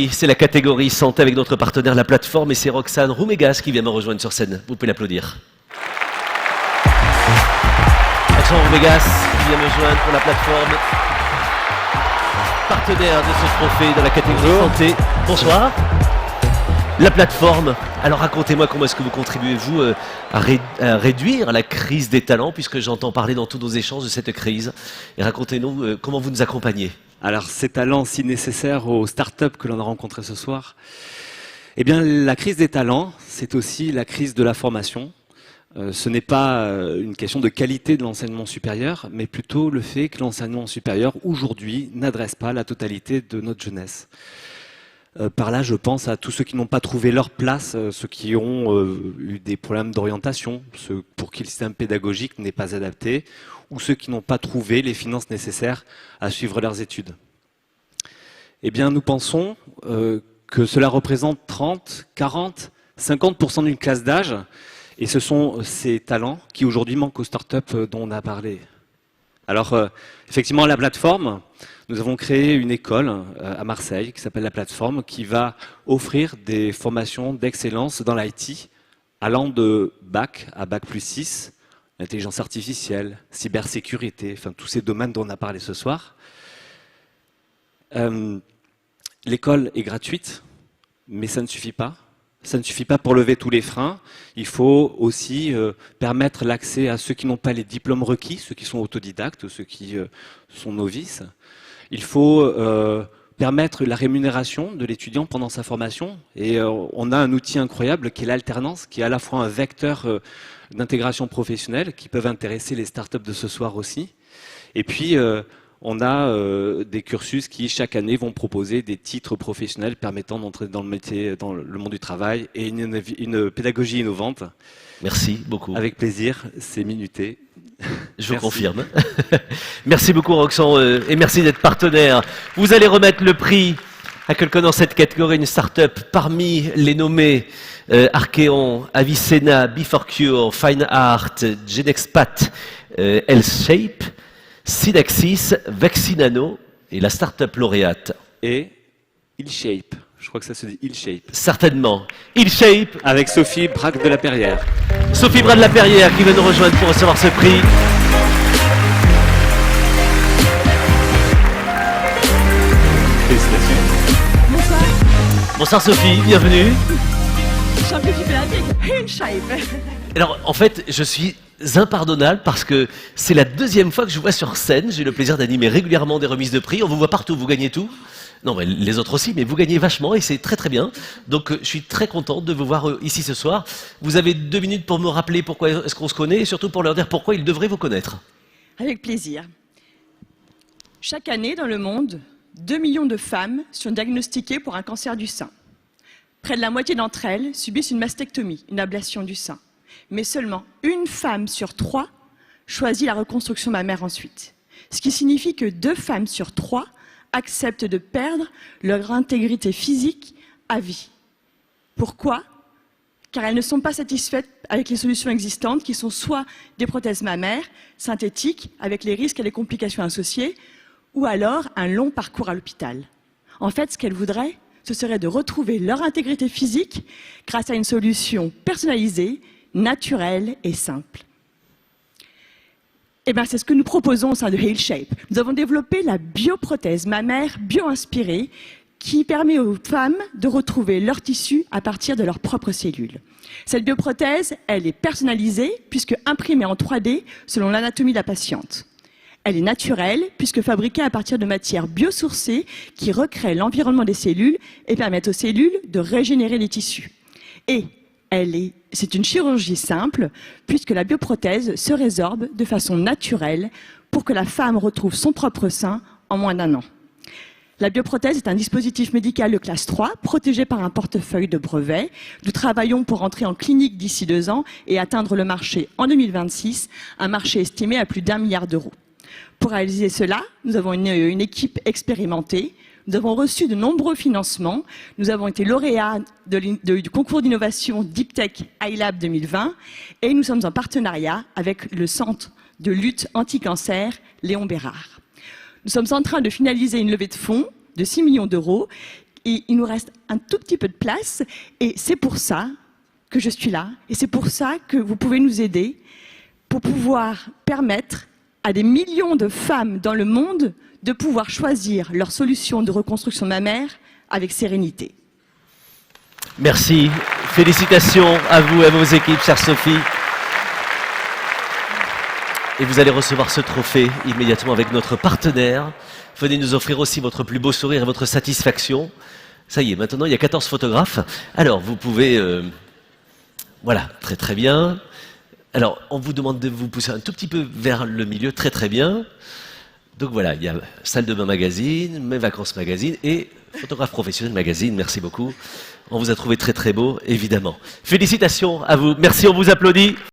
C'est la catégorie santé avec notre partenaire La Plateforme et c'est Roxane Roumégas qui vient me rejoindre sur scène. Vous pouvez l'applaudir. Roxane Roumégas qui vient me joindre pour La Plateforme, partenaire de ce trophée dans la catégorie santé. Bonsoir. La Plateforme, alors racontez-moi comment est-ce que vous contribuez, vous, à réduire la crise des talents, puisque j'entends parler dans tous nos échanges de cette crise. Et racontez-nous comment vous nous accompagnez. Alors, ces talents si nécessaires aux startups que l'on a rencontrés ce soir, eh bien, la crise des talents, c'est aussi la crise de la formation. Ce n'est pas une question de qualité de l'enseignement supérieur, mais plutôt le fait que l'enseignement supérieur, aujourd'hui, n'adresse pas la totalité de notre jeunesse. Par là, je pense à tous ceux qui n'ont pas trouvé leur place, ceux qui ont eu des problèmes d'orientation, ceux pour qui le système pédagogique n'est pas adapté, ou ceux qui n'ont pas trouvé les finances nécessaires à suivre leurs études. Eh bien, nous pensons que cela représente 30, 40, 50% d'une classe d'âge, et ce sont ces talents qui aujourd'hui manquent aux startups dont on a parlé. Alors, effectivement, La Plateforme, nous avons créé une école à Marseille qui s'appelle La Plateforme, qui va offrir des formations d'excellence dans l'IT, allant de bac à bac plus 6, l'intelligence artificielle, cybersécurité, enfin tous ces domaines dont on a parlé ce soir. L'école est gratuite, mais ça ne suffit pas. Ça ne suffit pas pour lever tous les freins. Il faut aussi permettre l'accès à ceux qui n'ont pas les diplômes requis, ceux qui sont autodidactes, ceux qui sont novices. Il faut permettre la rémunération de l'étudiant pendant sa formation. Et on a un outil incroyable qui est l'alternance, qui est à la fois un vecteur d'intégration professionnelle, qui peuvent intéresser les startups de ce soir aussi. Et puis, on a des cursus qui, chaque année, vont proposer des titres professionnels permettant d'entrer dans le métier, dans le monde du travail, et une pédagogie innovante. Merci beaucoup. Avec plaisir, c'est minuté. Je vous confirme. Merci beaucoup Roxane et merci d'être partenaire. Vous allez remettre le prix à quelqu'un dans cette catégorie, une start-up parmi les nommés Archeon, Avicenna, Before Fine Art, Genexpat, L-Shape, Synaxis, Vaccinano et la start-up lauréate. Et IlShape. Je crois que ça se dit IlShape. Certainement. IlShape. Avec Sophie Braque de la Perrière. Sophie Braque de la Perrière qui vient nous rejoindre pour recevoir ce prix. Félicitations. Bonsoir. Bonsoir Sophie, bienvenue. Champion superlative, IlShape. Alors en fait, je suis impardonnable parce que c'est la deuxième fois que je vous vois sur scène. J'ai le plaisir d'animer régulièrement des remises de prix. On vous voit partout, vous gagnez tout. Non, mais les autres aussi, mais vous gagnez vachement et c'est très très bien. Donc je suis très content de vous voir ici ce soir. Vous avez 2 minutes pour me rappeler pourquoi est-ce qu'on se connaît et surtout pour leur dire pourquoi ils devraient vous connaître. Avec plaisir. Chaque année dans le monde, 2 millions de femmes sont diagnostiquées pour un cancer du sein. Près de la moitié d'entre elles subissent une mastectomie, une ablation du sein. Mais seulement 1 femme sur 3 choisit la reconstruction mammaire ensuite. Ce qui signifie que 2 femmes sur 3 acceptent de perdre leur intégrité physique à vie. Pourquoi ? Car elles ne sont pas satisfaites avec les solutions existantes qui sont soit des prothèses mammaires synthétiques avec les risques et les complications associées, ou alors un long parcours à l'hôpital. En fait, ce qu'elles voudraient, ce serait de retrouver leur intégrité physique grâce à une solution personnalisée, naturelle et simple. Eh bien, c'est ce que nous proposons au sein de IlShape. Nous avons développé la bioprothèse mammaire bio-inspirée qui permet aux femmes de retrouver leur tissu à partir de leurs propres cellules. Cette bioprothèse, elle est personnalisée puisque imprimée en 3D selon l'anatomie de la patiente. Elle est naturelle puisque fabriquée à partir de matières biosourcées qui recréent l'environnement des cellules et permettent aux cellules de régénérer les tissus. Et c'est une chirurgie simple puisque la bioprothèse se résorbe de façon naturelle pour que la femme retrouve son propre sein en moins d'1 an. La bioprothèse est un dispositif médical de classe 3 protégé par un portefeuille de brevets. Nous travaillons pour entrer en clinique d'ici 2 ans et atteindre le marché en 2026, un marché estimé à plus d'1 milliard d'euros. Pour réaliser cela, nous avons une équipe expérimentée. Nous avons reçu de nombreux financements. Nous avons été lauréats du concours d'innovation Deep Tech iLab 2020 et nous sommes en partenariat avec le Centre de lutte anti-cancer Léon Bérard. Nous sommes en train de finaliser une levée de fonds de 6 millions d'euros Et il nous reste un tout petit peu de place. Et c'est pour ça que je suis là. Et c'est pour ça que vous pouvez nous aider pour pouvoir permettre à des millions de femmes dans le monde de pouvoir choisir leur solution de reconstruction mammaire avec sérénité. Merci. Félicitations à vous et à vos équipes, chère Sophie. Et vous allez recevoir ce trophée immédiatement avec notre partenaire. Venez nous offrir aussi votre plus beau sourire et votre satisfaction. Ça y est, maintenant il y a 14 photographes. Alors vous pouvez... voilà, très très bien. Alors on vous demande de vous pousser un tout petit peu vers le milieu, très très bien. Donc voilà, il y a Salle de bain magazine, Mes vacances magazine et Photographe professionnel magazine. Merci beaucoup. On vous a trouvé très très beau, évidemment. Félicitations à vous. Merci, on vous applaudit.